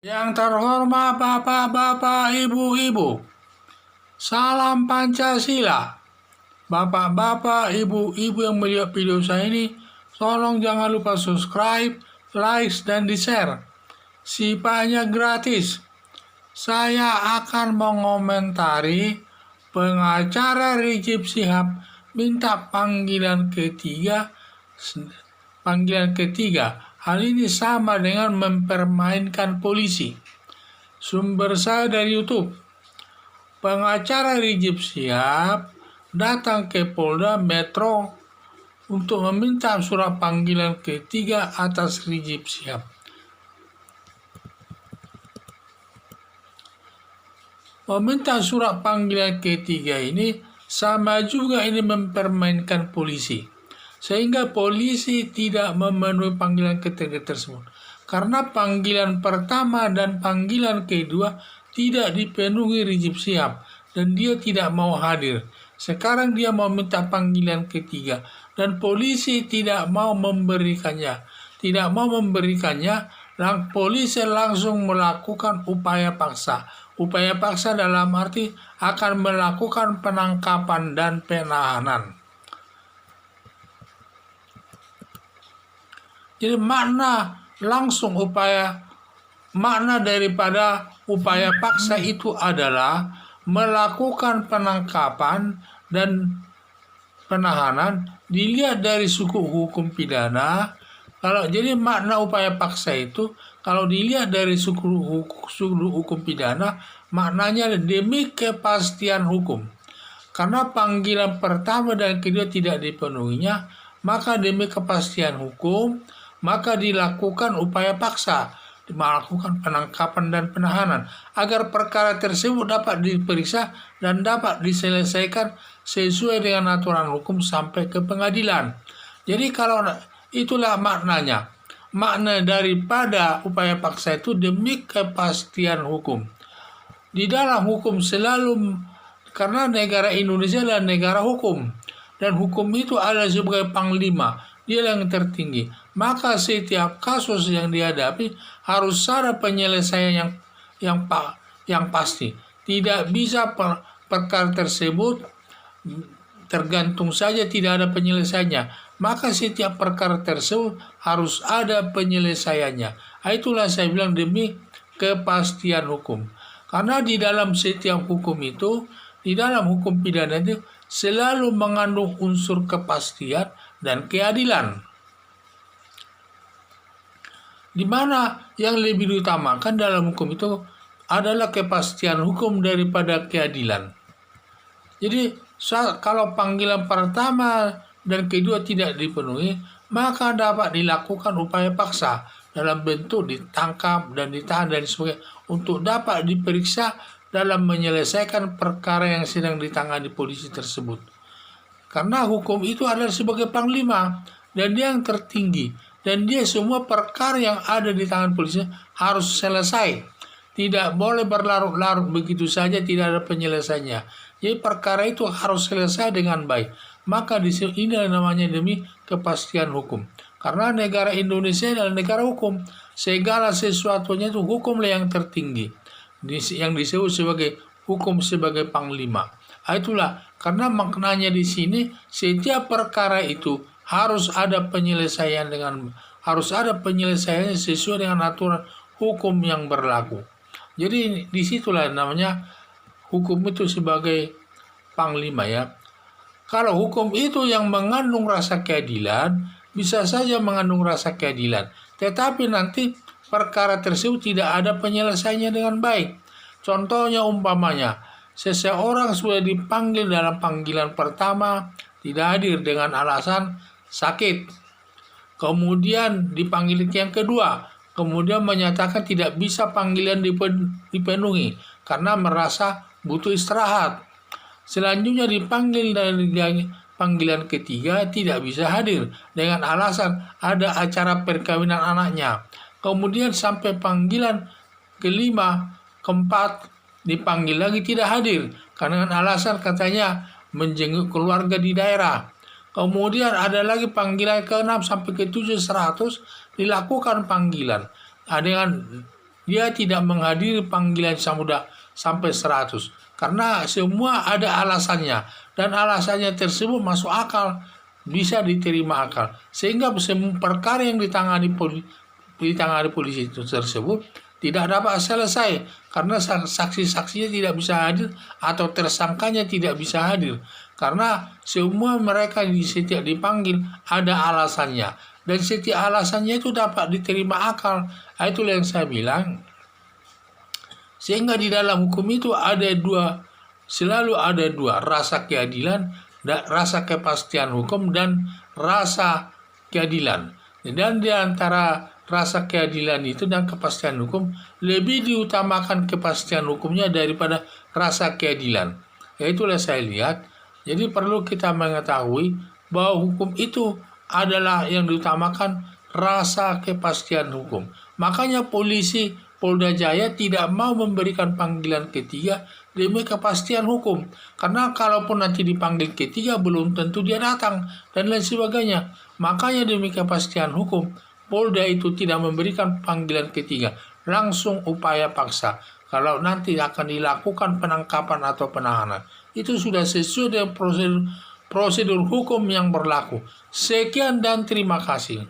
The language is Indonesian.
Yang terhormat Bapak-bapak, Ibu-ibu, salam Pancasila. Bapak-bapak, Ibu-ibu yang melihat video saya ini, tolong jangan lupa subscribe, like, dan di-share. Sifatnya gratis. Saya akan mengomentari pengacara Rizik Syihab minta panggilan ketiga. Hal ini sama dengan mempermainkan polisi. Sumber saya dari YouTube. Pengacara Rizik Syihab datang ke Polda Metro untuk meminta surat panggilan ketiga atas Rizik Syihab. Meminta surat panggilan ketiga ini sama juga ini mempermainkan polisi, sehingga polisi tidak memenuhi panggilan ketiga tersebut. Karena panggilan pertama dan panggilan kedua tidak dipenuhi Rizik Syihab dan dia tidak mau hadir. Sekarang dia mau minta panggilan ketiga dan polisi tidak mau memberikannya. Polisi langsung melakukan upaya paksa. Upaya paksa dalam arti akan melakukan penangkapan dan penahanan. Jadi makna daripada upaya paksa itu adalah melakukan penangkapan dan penahanan dilihat dari suku hukum pidana. Jadi makna upaya paksa itu kalau dilihat dari suku hukum pidana, maknanya demi kepastian hukum. Karena panggilan pertama dan kedua tidak dipenuhinya, maka demi kepastian hukum, maka dilakukan upaya paksa, melakukan penangkapan dan penahanan, agar perkara tersebut dapat diperiksa dan dapat diselesaikan sesuai dengan aturan hukum sampai ke pengadilan. Jadi kalau itulah maknanya. Makna daripada upaya paksa itu demi kepastian hukum. Di dalam hukum selalu, karena negara Indonesia adalah negara hukum, dan hukum itu ada sebagai panglima, dia yang tertinggi. Maka setiap kasus yang dihadapi harus ada penyelesaian yang pasti. Tidak bisa perkara tersebut tergantung saja tidak ada penyelesaiannya. Maka setiap perkara tersebut harus ada penyelesaiannya. Itulah saya bilang demi kepastian hukum. Karena di dalam setiap hukum itu, di dalam hukum pidana itu selalu mengandung unsur kepastian dan keadilan. Di mana yang lebih diutamakan dalam hukum itu adalah kepastian hukum daripada keadilan. Jadi kalau panggilan pertama dan kedua tidak dipenuhi, maka dapat dilakukan upaya paksa dalam bentuk ditangkap dan ditahan dan sebagainya untuk dapat diperiksa dalam menyelesaikan perkara yang sedang ditangani polisi tersebut. Karena hukum itu adalah sebagai panglima dan dia yang tertinggi, dan dia semua perkara yang ada di tangan polisi harus selesai. Tidak boleh berlarut-larut begitu saja tidak ada penyelesaiannya. Jadi perkara itu harus selesai dengan baik. Maka ini namanya demi kepastian hukum. Karena negara Indonesia adalah negara hukum. Segala sesuatunya itu hukumlah yang tertinggi. Yang disebut sebagai hukum sebagai panglima. Itulah karena maknanya di sini setiap perkara itu harus ada penyelesaiannya sesuai dengan aturan hukum yang berlaku. Jadi disitulah namanya hukum itu sebagai panglima ya. Kalau hukum itu yang mengandung rasa keadilan, bisa saja mengandung rasa keadilan. Tetapi nanti perkara tersebut tidak ada penyelesaiannya dengan baik. Contohnya umpamanya, seseorang sudah dipanggil dalam panggilan pertama, tidak hadir dengan alasan sakit. Kemudian dipanggil yang kedua, kemudian menyatakan tidak bisa panggilan dipenuhi karena merasa butuh istirahat. Selanjutnya dipanggil dari panggilan ketiga tidak bisa hadir dengan alasan ada acara perkawinan anaknya. Kemudian sampai panggilan kelima, keempat dipanggil lagi tidak hadir karena dengan alasan katanya menjenguk keluarga di daerah. Kemudian ada lagi panggilan ke-6 sampai ke-7 100 dilakukan panggilan. Dengan dia tidak menghadiri panggilan samudra sampai 100. Karena semua ada alasannya, dan alasannya tersebut masuk akal, bisa diterima akal. Sehingga semua perkara yang ditangani polisi itu tersebut tidak dapat selesai karena saksi-saksinya tidak bisa hadir atau tersangkanya tidak bisa hadir, karena semua mereka setiap dipanggil ada alasannya, dan setiap alasannya itu dapat diterima akal. Itulah yang saya bilang, sehingga di dalam hukum itu selalu ada dua, rasa keadilan, rasa kepastian hukum, dan rasa keadilan. Dan di antara rasa keadilan itu dan kepastian hukum, lebih diutamakan kepastian hukumnya daripada rasa keadilan. Itulah saya lihat. Jadi perlu kita mengetahui bahwa hukum itu adalah yang diutamakan rasa kepastian hukum. Makanya polisi Polda Jaya tidak mau memberikan panggilan ketiga demi kepastian hukum. Karena kalaupun nanti dipanggil ketiga belum tentu dia datang dan lain sebagainya. Makanya demi kepastian hukum, Polda itu tidak memberikan panggilan ketiga, langsung upaya paksa. Kalau nanti akan dilakukan penangkapan atau penahanan, itu sudah sesuai dengan prosedur hukum yang berlaku. Sekian dan terima kasih.